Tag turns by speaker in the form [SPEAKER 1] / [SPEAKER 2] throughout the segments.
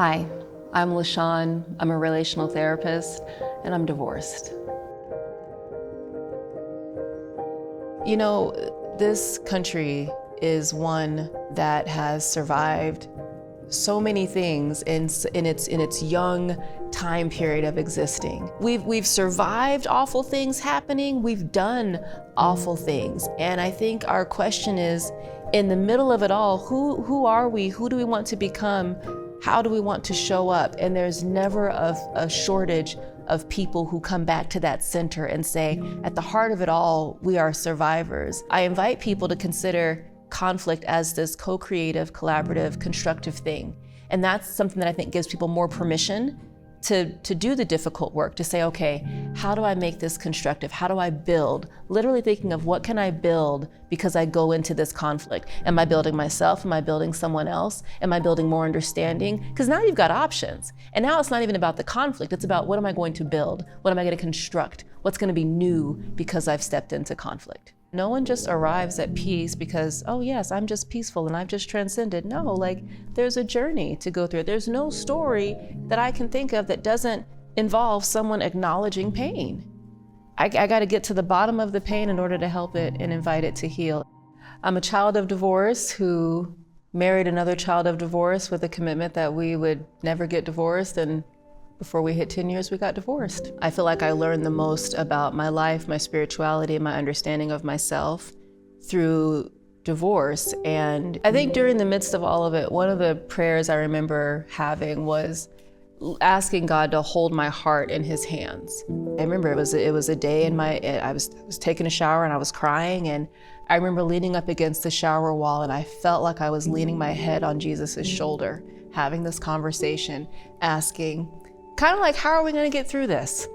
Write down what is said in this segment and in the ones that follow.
[SPEAKER 1] Hi, I'm LaShawn. I'm a relational therapist, and I'm divorced. You know, this country is one that has survived so many things in its young time period of existing. We've survived awful things happening. We've done awful things. And I think our question is, in the middle of it all, who are we? Who do we want to become? How do we want to show up? And there's never a shortage of people who come back to that center and say, at the heart of it all, we are survivors. I invite people to consider conflict as this co-creative, collaborative, constructive thing. And that's something that I think gives people more permission to do the difficult work, to say, okay, how do I make this constructive? How do I build? Literally thinking of what can I build because I go into this conflict? Am I building myself? Am I building someone else? Am I building more understanding? Because now you've got options. And now it's not even about the conflict, it's about what am I going to build? What am I going to construct? What's going to be new because I've stepped into conflict? No one just arrives at peace because, oh yes, I'm just peaceful and I've just transcended. No, like there's a journey to go through. There's no story that I can think of that doesn't involve someone acknowledging pain. I got to get to the bottom of the pain in order to help it and invite it to heal. I'm a child of divorce who married another child of divorce with a commitment that we would never get divorced, and before we hit 10 years, we got divorced. I feel like I learned the most about my life, my spirituality, and my understanding of myself through divorce. And I think during the midst of all of it, one of the prayers I remember having was asking God to hold my heart in His hands. I remember it was a day I was taking a shower and I was crying, and I remember leaning up against the shower wall and I felt like I was leaning my head on Jesus's shoulder, having this conversation, asking, kind of like, how are we going to get through this?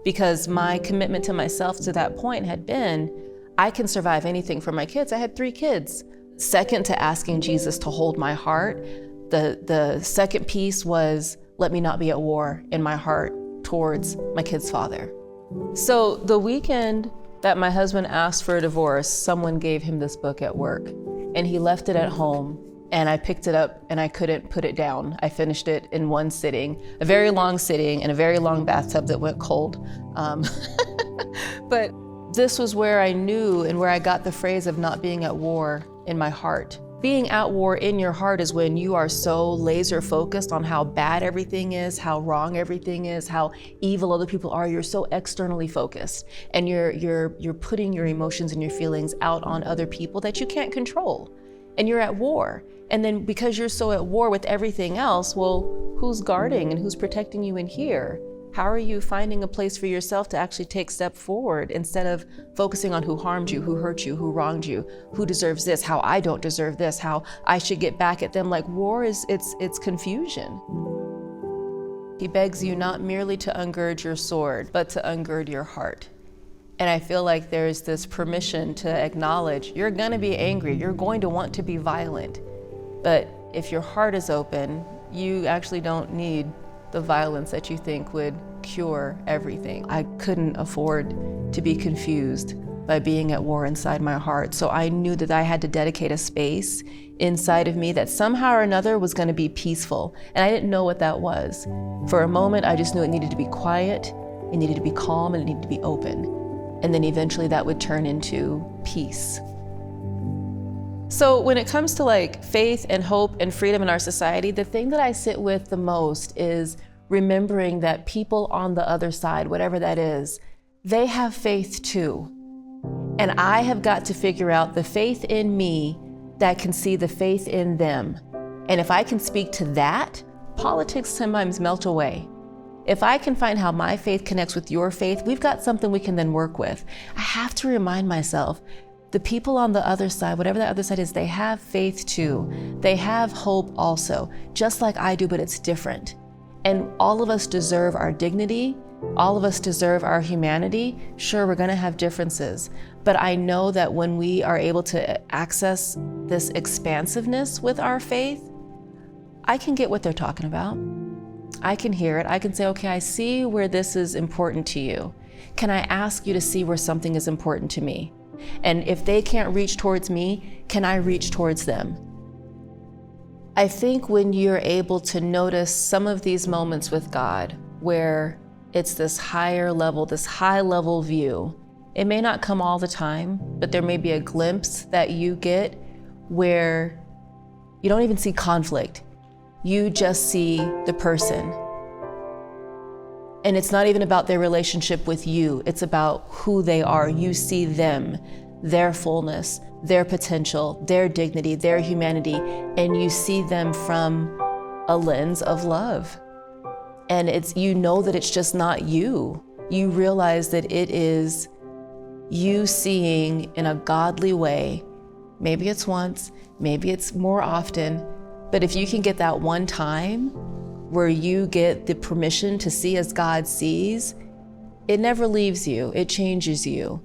[SPEAKER 1] Because my commitment to myself to that point had been, I can survive anything for my kids. I had 3 kids. Second to asking Jesus to hold my heart, the second piece was, let me not be at war in my heart towards my kid's father. So the weekend that my husband asked for a divorce, someone gave him this book at work, and he left it at home. And I picked it up and I couldn't put it down. I finished it in one sitting, a very long sitting in a very long bathtub that went cold. But this was where I knew and where I got the phrase of not being at war in my heart. Being at war in your heart is when you are so laser focused on how bad everything is, how wrong everything is, how evil other people are. You're so externally focused, and you're putting your emotions and your feelings out on other people that you can't control. And you're at war. And then because you're so at war with everything else, well, who's guarding and who's protecting you in here? How are you finding a place for yourself to actually take step forward instead of focusing on who harmed you, who hurt you, who wronged you, who deserves this, how I don't deserve this, how I should get back at them? Like, war is, it's confusion. He begs you not merely to ungird your sword, but to ungird your heart. And I feel like there's this permission to acknowledge you're gonna be angry, you're going to want to be violent. But if your heart is open, you actually don't need the violence that you think would cure everything. I couldn't afford to be confused by being at war inside my heart. So I knew that I had to dedicate a space inside of me that somehow or another was gonna be peaceful. And I didn't know what that was. For a moment, I just knew it needed to be quiet, it needed to be calm, and it needed to be open. And then eventually that would turn into peace. So when it comes to like faith and hope and freedom in our society, the thing that I sit with the most is remembering that people on the other side, whatever that is, they have faith too. And I have got to figure out the faith in me that can see the faith in them. And if I can speak to that, politics sometimes melt away. If I can find how my faith connects with your faith, we've got something we can then work with. I have to remind myself, the people on the other side, whatever that other side is, they have faith too. They have hope also, just like I do, but it's different. And all of us deserve our dignity. All of us deserve our humanity. Sure, we're gonna have differences, but I know that when we are able to access this expansiveness with our faith, I can get what they're talking about. I can hear it. I can say, okay, I see where this is important to you. Can I ask you to see where something is important to me? And if they can't reach towards me, can I reach towards them? I think when you're able to notice some of these moments with God, where it's this higher level, this high level view, it may not come all the time, but there may be a glimpse that you get where you don't even see conflict. You just see the person. And it's not even about their relationship with you. It's about who they are. You see them, their fullness, their potential, their dignity, their humanity, and you see them from a lens of love. And you know that it's just not you. You realize that it is you seeing in a godly way. Maybe it's once, maybe it's more often, but if you can get that one time where you get the permission to see as God sees, it never leaves you, it changes you.